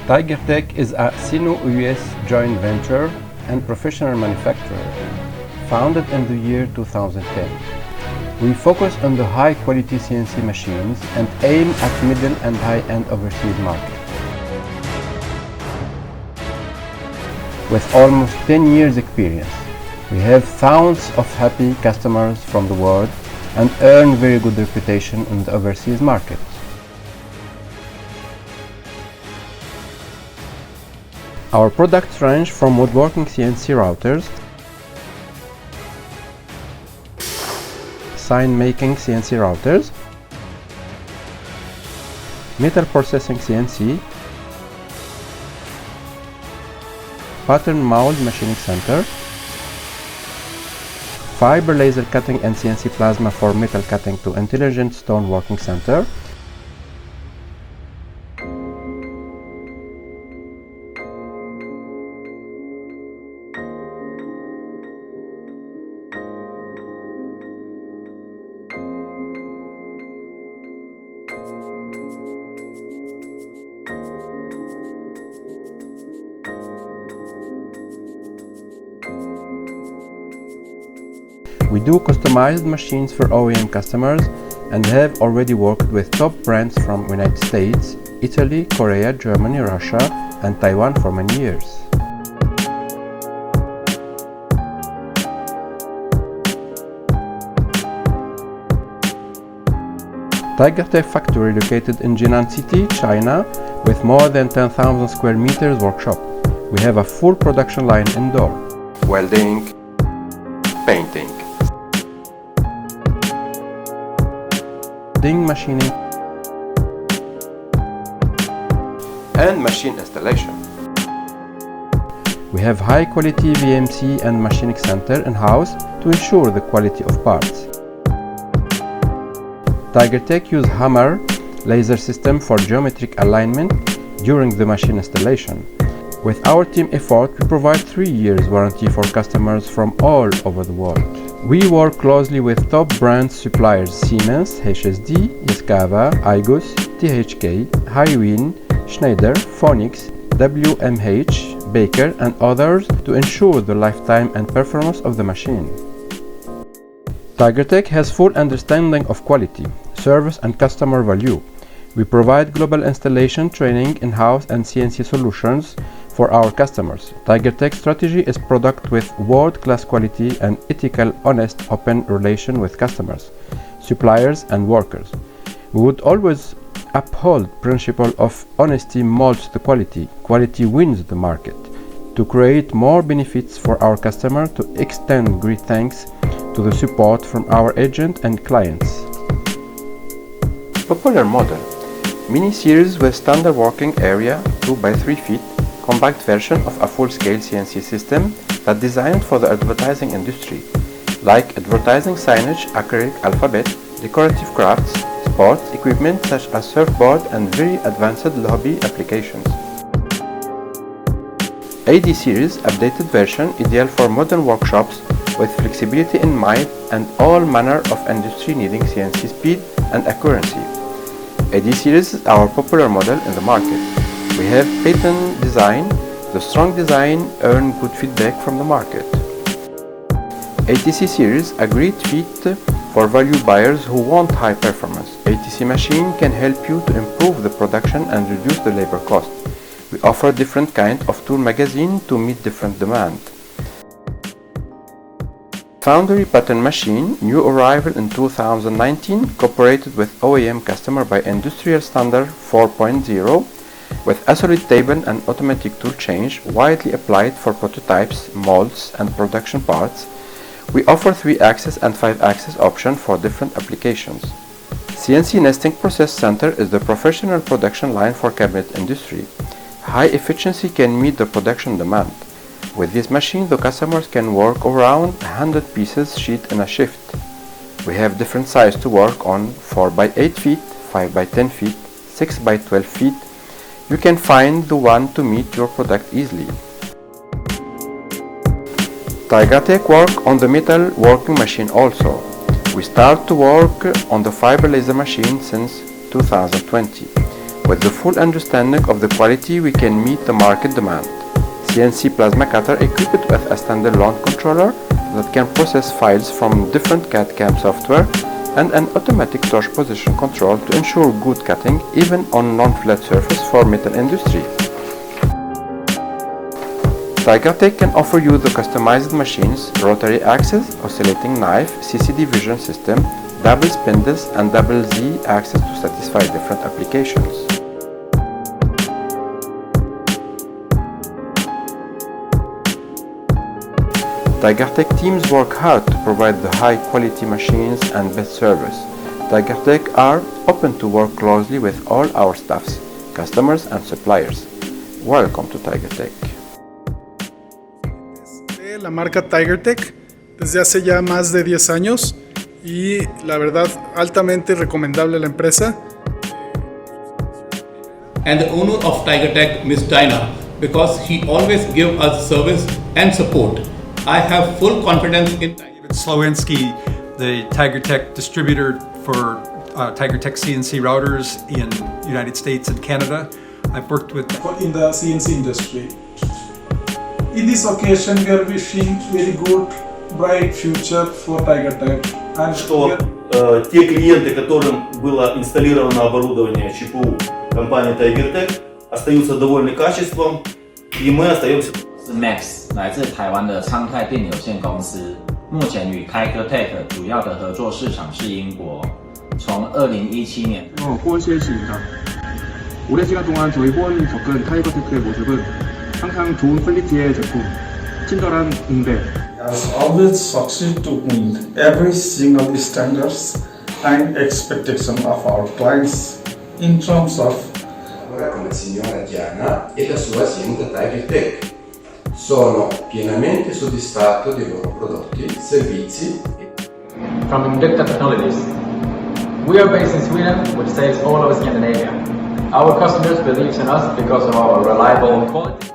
TigerTec is a Sino-US joint venture and professional manufacturer, founded in the year 2010. We focus on the high-quality CNC machines and aim at middle and high-end overseas markets. With almost 10 years experience, we have thousands of happy customers from the world and earn very good reputation in the overseas market. Our products range from woodworking CNC routers, sign making CNC routers, metal processing CNC, pattern mold machining center, fiber laser cutting and CNC plasma for metal cutting to intelligent stone working center, We do customized machines for OEM customers and have already worked with top brands from United States, Italy, Korea, Germany, Russia and Taiwan for many years. TigerTec factory located in Jinan City, China, with more than 10,000 square meters workshop. We have a full production line indoor. Welding, painting, machining and machine installation. We have high quality VMC and machining center in-house to ensure the quality of parts. TigerTec use hammer laser system for geometric alignment during the machine installation. With our team effort, we provide 3 years warranty for customers from all over the world. We work closely with top brand suppliers Siemens, HSD, Yaskawa, Igus, THK, Hiwin, Schneider, Phoenix, WMH, Baker and others to ensure the lifetime and performance of the machine. TigerTec has full understanding of quality, service and customer value. We provide global installation training in-house and CNC solutions for our customers. TigerTec strategy is product with world-class quality and ethical, honest, open relation with customers, suppliers and workers. We would always uphold principle of honesty molds the quality. Quality wins the market. To create more benefits for our customer, to extend great thanks to the support from our agent and clients. Popular model. Mini series with standard working area 2 by 3 feet, compact version of a full-scale CNC system that designed for the advertising industry, like advertising signage, acrylic alphabet, decorative crafts, sports equipment such as surfboard and very advanced hobby applications. AD series updated version ideal for modern workshops with flexibility in mind and all manner of industry needing CNC speed and accuracy. AD series is our popular model in the market. We have patent design. The strong design earn good feedback from the market. ATC series a great fit for value buyers who want high performance. ATC machine can help you to improve the production and reduce the labor cost. We offer different kind of tool magazine to meet different demand. Foundry pattern machine, new arrival in 2019, cooperated with OEM customer by industrial standard 4.0 with a solid table and automatic tool change widely applied for prototypes, molds and production parts. We offer 3-axis and 5-axis option for different applications. CNC nesting process center is the professional production line for cabinet industry. High efficiency can meet the production demand. With this machine, the customers can work around 100 pieces sheet in a shift. We have different size to work on: 4 by 8 feet, 5 by 10 feet, 6 by 12 feet. You can find the one to meet your product easily. TigerTec work on the metal working machine also. We start to work on the fiber laser machine since 2020. With the full understanding of the quality, we can meet the market demand. CNC plasma cutter equipped with a standalone controller that can process files from different CAD/CAM software and an automatic torch position control to ensure good cutting even on non-flat surface for metal industry. TigerTec can offer you the customized machines, rotary axis, oscillating knife, CCD vision system, double spindles and double Z axis to satisfy different applications. TigerTec teams work hard to provide the high quality machines and best service. TigerTec are open to work closely with all our staffs, customers and suppliers. Welcome to TigerTec. La marca TigerTec desde hace ya más de 10 años y la verdad altamente recomendable la empresa. And the owner of TigerTec, Ms. Dinah, because he always give us service and support. I have full confidence in David Slowinski, the TigerTec distributor for TigerTec CNC routers in United States and Canada. I've worked with in the CNC industry. In this occasion, we are wishing very good, bright future for TigerTec. Что те клиенты, которым было инсталлировано оборудование ЧПУ компании TigerTec, остаются довольны качеством, и мы остаемся.是 Max 来自台湾的昌泰电有限公司，目前与 TigerTec 主要的合作市场是英国。从2017年 호원 CNC입니다. 오랜 시간 동안 저희 호원이 겪은 타이거테크의 모습은 항상 좋은 퀄리티의 제품, 친절한 응대. Has always succeed to meet every single standards and expectation of our clients in terms of. Ora come signora Diana e la sua azienda TigerTec. Sono pienamente soddisfatto dei loro prodotti, servizi. From Inducta Technologies. We are based in Sweden, which saves all over Scandinavia. Our customers believe in us because of our reliable quality.